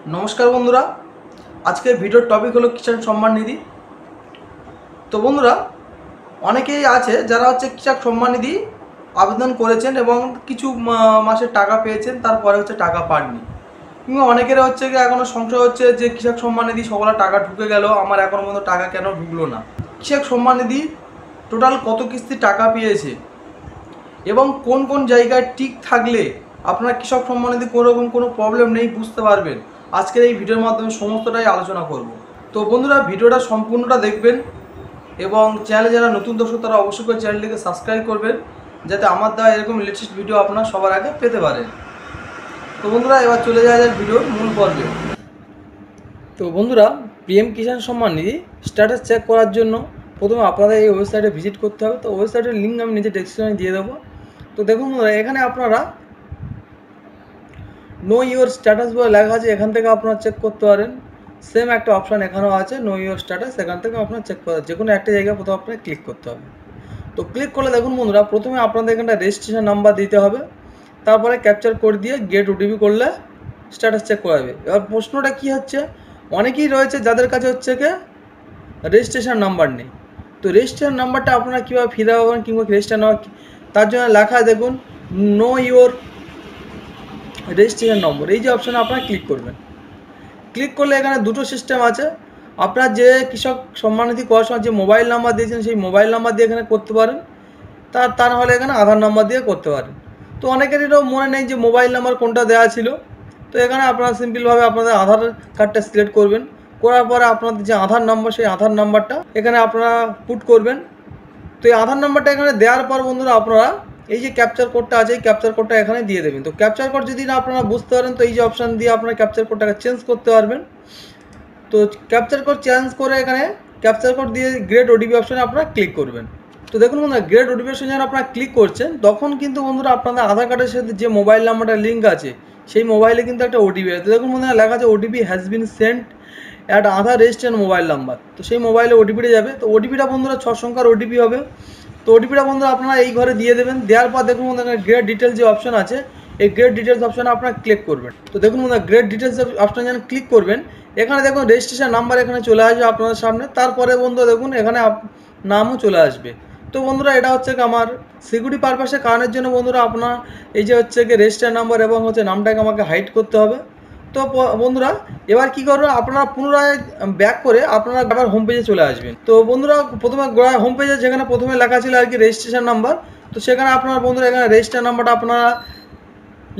नमस्कार बंधुरा आज के भिडियो टपिक हलो किसान सम्मान निधि। तो बंधुरा अनेकेई आछे जारा होच्छे किसान सम्मान निधि आवेदन करेछेन एबं किछु मासेर टाका पेयेछेन तारपरे होच्छे टाका पाननि किंबा अनेकेर होच्छे कि एखोनो संशय होच्छे जे कृषक सम्मान निधि सकलेर टाका ढुके गेल आमार एखोनो पर्यन्त टाका केन ढुकलो ना। कृषक सम्मान निधि टोटाल कत किस्ति टाका पेयेछे एबं कोन कोन जायगाय टिक थाकले आपनार कृषक सम्मान निधि कोनो रकम कोनो प्रब्लेम नेই बुझते पारबेन। आजकेर এই ভিডিওর মাধ্যমে সমস্তটাই আলোচনা করব। তো বন্ধুরা ভিডিওটা সম্পূর্ণটা দেখবেন এবং চ্যানেলে যারা নতুন দর্শক তারা অবশ্যই করে চ্যানেলটিকে সাবস্ক্রাইব করবেন যাতে আমার দ্বারা এরকম লেটেস্ট ভিডিও আপনারা সবার আগে পেতে পারেন। তো বন্ধুরা এবার চলে যাওয়া যাক ভিডিওর মূল পর্বে। তো বন্ধুরা PM Kisan Samman Nidhi status check করার জন্য প্রথমে আপনাদের এই ওয়েবসাইটে ভিজিট করতে হবে। তো ওয়েবসাইটের লিঙ্ক আমি নিচে ডেসক্রিপশনে দিয়ে দেবো। তো দেখুন বন্ধুরা এখানে আপনারা নো ইউর স্ট্যাটাস বলে লেখা আছে, এখান থেকে আপনারা চেক করতে পারেন। সেম একটা অপশান এখানেও আছে নো ইউর স্ট্যাটাস, এখান থেকে আপনারা চেক করা যে কোনো একটা জায়গায় প্রথমে আপনাকে ক্লিক করতে হবে। তো ক্লিক করলে দেখুন বন্ধুরা প্রথমে আপনাদের এখানটা রেজিস্ট্রেশন নাম্বার দিতে হবে, তারপরে ক্যাপচার কোড দিয়ে গেট ওটিপি করলে স্ট্যাটাস চেক করা যাবে। এবার প্রশ্নটা কী হচ্ছে, অনেকেই রয়েছে যাদের কাছে হচ্ছে কি রেজিস্ট্রেশন নাম্বার নেই। তো রেজিস্ট্রেশন নাম্বারটা আপনারা কীভাবে ফিরে পাবেন কিংবা রেজিস্ট্রেশন নাম্বার তার জন্য লেখা দেখুন নো ইউর রেজিস্ট্রেশন নম্বর, এই যে অপশানে আপনারা ক্লিক করবেন। ক্লিক করলে এখানে দুটো সিস্টেম আছে, আপনার যে কৃষক সম্মান নিধি করার সময় যে মোবাইল নাম্বার দিয়েছেন সেই মোবাইল নাম্বার দিয়ে এখানে করতে পারেন, তা না হলে এখানে আধার নাম্বার দিয়ে করতে পারেন। তো অনেকেরও মনে নেই যে মোবাইল নাম্বার কোনটা দেওয়া ছিল, তো এখানে আপনারা সিম্পলভাবে আপনাদের আধার কার্ডটা সিলেক্ট করবেন, করার পরে আপনাদের যে আধার নাম্বার সেই আধার নাম্বারটা এখানে আপনারা পুট করবেন। তো এই আধার নাম্বারটা এখানে দেওয়ার পর বন্ধুরা আপনারা এই যে ক্যাপচার কোডটা আছে এই ক্যাপচার কোডটা এখানে দিয়ে দেবেন। তো ক্যাপচার কোড যদি না আপনারা বুঝতে পারেন তো এই যে অপশান দিয়ে আপনারা ক্যাপচার কোডটাকে চেঞ্জ করতে পারবেন। তো ক্যাপচার কোড চেঞ্জ করে এখানে ক্যাপচার কোড দিয়ে গ্রেড ওটিপি অপশানে আপনারা ক্লিক করবেন। তো দেখুন বন্ধুরা গ্রেড ওটিপি অপশানে যখন আপনারা ক্লিক করছেন তখন কিন্তু বন্ধুরা আপনাদের আধার কার্ডের সাথে যে মোবাইল নাম্বারটা লিঙ্ক আছে সেই মোবাইলে কিন্তু একটা ওটিপি আছে। তো দেখুন বন্ধুরা লেখা আছে OTP has been sent at Aadhaar registration mobile number. তো সেই মোবাইলে ওটিপিটা যাবে। তো ওটিপিটা বন্ধুরা 6 সংখ্যার ওটিপি হবে। তো ওটিপিটা বন্ধুরা আপনারা এই ঘরে দিয়ে দেবেন। দেওয়ার পর দেখুন বন্ধুরা গ্রেড ডিটেলস যে অপশান আছে এই গ্রেড ডিটেলস অপশানে আপনারা ক্লিক করবেন। তো দেখুন বন্ধুরা গ্রেড ডিটেলস অপশানে যখন ক্লিক করবেন এখানে দেখুন রেজিস্ট্রেশন নাম্বার এখানে চলে আসবে আপনাদের সামনে, তারপরে বন্ধুরা দেখুন এখানে নামও চলে আসবে। তো বন্ধুরা এটা হচ্ছে কি আমার সিকিউরিটি পারপাসে কারণের জন্য বন্ধুরা আপনার এই যে হচ্ছে কি রেজিস্ট্রেশন নাম্বার এবং হচ্ছে নামটাকে আমাকে হাইড করতে হবে। তো বন্ধুরা এবার কী করবেন আপনারা পুনরায় ব্যাক করে আপনারা আবার হোম পেজে চলে আসবেন। তো বন্ধুরা প্রথমে হোম পেজে যেখানে প্রথমে লেখা ছিল আর কি রেজিস্ট্রেশন নাম্বার, তো সেখানে আপনারা বন্ধুরা এখানে রেজিস্ট্রেশন নাম্বারটা আপনারা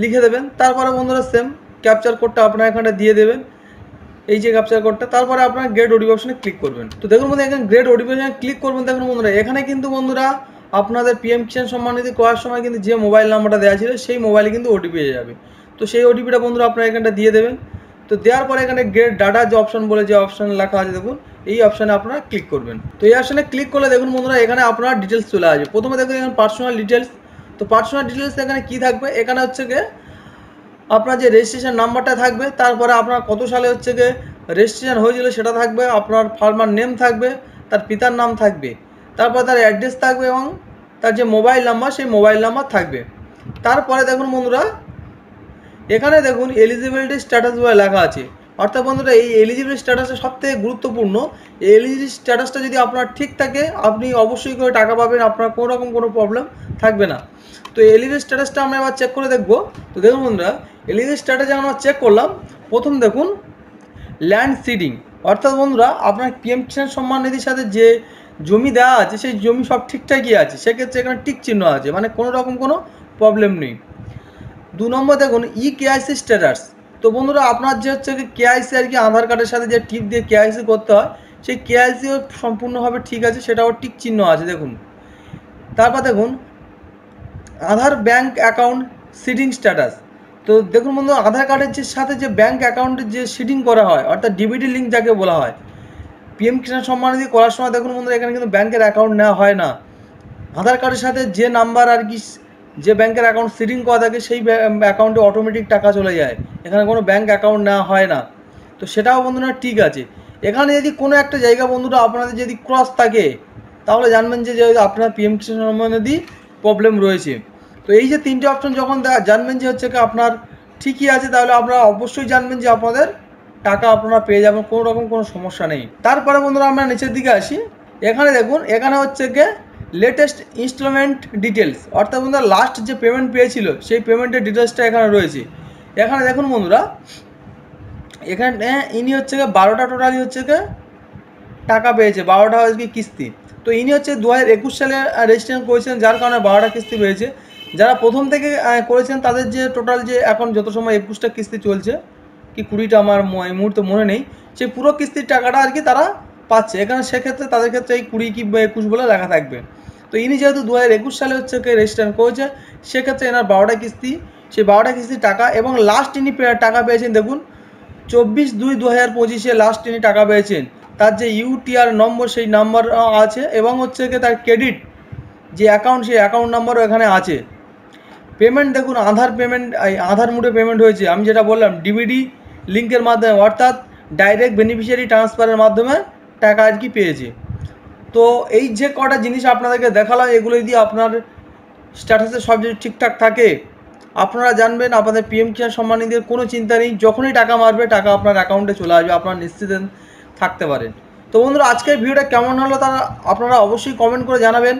লিখে দেবেন। তারপরে বন্ধুরা সেম ক্যাপচার কোডটা আপনারা এখানে দিয়ে দেবেন, এই যে ক্যাপচার কোডটা, তারপরে আপনারা গ্রেড ওটিপি অপশানে ক্লিক করবেন। তো দেখুন বন্ধুরা এখানে গ্রেড ওটিপি অপশানে ক্লিক করবেন। দেখুন বন্ধুরা এখানে কিন্তু বন্ধুরা আপনাদের পিএম কিষাণ সম্মান নিধি করার সময় কিন্তু যে মোবাইল নাম্বারটা দেওয়া ছিল সেই মোবাইলে কিন্তু ওটিপি এসে যাবে। তো সেই ওটিপিটা বন্ধুরা আপনারা এখানটা দিয়ে দেবেন। তো দেওয়ার পরে এখানে গ্রেড ডাটা যে অপশান বলে যে অপশান লেখা আছে দেখুন এই অপশানে আপনারা ক্লিক করবেন। তো এই অপশানে ক্লিক করলে দেখুন বন্ধুরা এখানে আপনার ডিটেলস চলে আসবে। প্রথমে দেখুন এখানে পার্সোনাল ডিটেলস। তো পার্সোনাল ডিটেলস এখানে কী থাকবে, এখানে হচ্ছে গিয়ে আপনার যে রেজিস্ট্রেশন নাম্বারটা থাকবে, তারপরে আপনার কত সালে হচ্ছে গিয়ে রেজিস্ট্রেশন হয়েছিল সেটা থাকবে, আপনার ফার্মার নেম থাকবে, তার পিতার নাম থাকবে, তারপর তার অ্যাড্রেস থাকবে এবং তার যে মোবাইল নাম্বার সেই মোবাইল নাম্বার থাকবে। তারপরে দেখুন বন্ধুরা এখানে দেখুন এলিজিবিলিটি স্ট্যাটাস বলে লেখা আছে, অর্থাৎ বন্ধুরা এই এলিজিবিলিটি স্ট্যাটাসটা সবথেকে গুরুত্বপূর্ণ। এই এলিজিবিলিটি স্ট্যাটাসটা যদি আপনার ঠিক থাকে আপনি অবশ্যই করে টাকা পাবেন, আপনার কোনো রকম কোনো প্রবলেম থাকবে না। তো এলিজিবিলিটি স্ট্যাটাসটা আমরা এবার চেক করে দেখব। তো দেখুন বন্ধুরা এলিজিবিলিটি স্ট্যাটাস আমরা চেক করলাম, প্রথম দেখুন ল্যান্ড সিডিং, অর্থাৎ বন্ধুরা আপনার পিএম কিষাণ সম্মান নিধির সাথে যে জমি দেওয়া আছে সেই জমি সব ঠিকঠাকই আছে, সেক্ষেত্রে এখানে টিক চিহ্ন আছে, মানে কোনো রকম কোনো প্রবলেম নেই। 2 নম্বর দেখুন ই কেআইসি স্ট্যাটাস। তো বন্ধুরা আপনার যে হচ্ছে কেআইসি আর কি আধার কার্ডের সাথে যে টিপ দিয়ে কেআইসি করতে হয় সেই কেআইসিও সম্পূর্ণভাবে ঠিক আছে, সেটাও টিক চিহ্ন আছে দেখুন। তারপর দেখুন আধার ব্যাঙ্ক অ্যাকাউন্ট সিডিং স্ট্যাটাস। তো দেখুন বন্ধু আধার কার্ডের যে সাথে যে ব্যাঙ্ক অ্যাকাউন্টের যে সিডিং করা হয় অর্থাৎ ডিবিটি লিঙ্ক যাকে বলা হয়, পিএম কিষাণ সম্মান নিধি করার সময় দেখুন বন্ধুরা এখানে কিন্তু ব্যাঙ্কের অ্যাকাউন্ট নেওয়া হয় না, আধার কার্ডের সাথে যে নাম্বার আর কি যে ব্যাঙ্কের অ্যাকাউন্ট সিডিং করা থাকে সেই অ্যাকাউন্টে অটোমেটিক টাকা চলে যায়, এখানে কোনো ব্যাঙ্ক অ্যাকাউন্ট নেওয়া হয় না। তো সেটাও বন্ধুরা ঠিক আছে। এখানে যদি কোনো একটা জায়গা বন্ধুরা আপনাদের যদি ক্রস থাকে তাহলে জানবেন যে আপনার পিএম কিষাণ সম্মান নিধি প্রবলেম রয়েছে। তো এই যে 3টে অপশন যখন জানবেন যে হচ্ছে কি আপনার ঠিকই আছে তাহলে আপনারা অবশ্যই জানবেন যে আপনাদের টাকা আপনারা পেয়ে যাবেন, কোনো রকম কোনো সমস্যা নেই। তারপরে বন্ধুরা আমরা নিচের দিকে আসি। এখানে দেখুন, এখানে হচ্ছে গিয়ে লেটেস্ট ইনস্টলমেন্ট ডিটেলস, অর্থাৎ বন্ধুরা লাস্ট যে পেমেন্ট পেয়েছিল সেই পেমেন্টের ডিটেলসটা এখানে রয়েছে। এখানে দেখুন বন্ধুরা, এখানে ইনি হচ্ছে গিয়ে 12টা টোটালি হচ্ছে গিয়ে টাকা পেয়েছে, 12টা হচ্ছে কিস্তি। তো ইনি হচ্ছে 2021 সালে রেজিস্ট্রেশন করেছেন, যার কারণে 12টা কিস্তি পেয়েছে। যারা প্রথম থেকে করেছেন তাদের যে টোটাল যে এখন যত সময় 21টা কিস্তি চলছে কি 20টা আমার এই মুহূর্তে মনে নেই, সেই পুরো কিস্তির টাকাটা আর কি তারা পাচ্ছে এখানে। সেক্ষেত্রে তাদের ক্ষেত্রে এই 20 কি 21 বলে লেখা থাকবে। তো ইনি যেহেতু 2021 সালে হচ্ছে রেজিস্ট্রেশন করেছে, সেক্ষেত্রে এনার 12টা কিস্তি, সেই 12টা কিস্তির টাকা এবং লাস্ট ইনি টাকা পেয়েছেন দেখুন 24/2/2025 লাস্ট ইনি টাকা পেয়েছেন। তার যে ইউটিআর নম্বর সেই নাম্বার আছে এবং হচ্ছে কি তার ক্রেডিট যে অ্যাকাউন্ট সেই অ্যাকাউন্ট নাম্বারও এখানে আছে। পেমেন্ট দেখুন আধার পেমেন্ট, আধার মুডে পেমেন্ট হয়েছে, আমি যেটা বললাম ডিবিডি লিঙ্কের মাধ্যমে, অর্থাৎ ডাইরেক্ট বেনিফিশিয়ারি ট্রান্সফারের মাধ্যমে টাকা আর কি পেয়েছে। তো এই যে কটা জিনিস আপনাদেরকে দেখালাম, এগুলো যদি আপনার স্ট্যাটাসে সব যদি ঠিকঠাক থাকে, আপনারা জানবেন আপনাদের পিএম কিষাণ সম্মান নিধির কোনো চিন্তা নেই, যখনই টাকা মারবে টাকা আপনার অ্যাকাউন্টে চলে আসবে, আপনারা নিশ্চিত থাকতে পারেন। তো বন্ধুরা আজকের ভিডিওটা কেমন হলো তা আপনারা অবশ্যই কমেন্ট করে জানাবেন।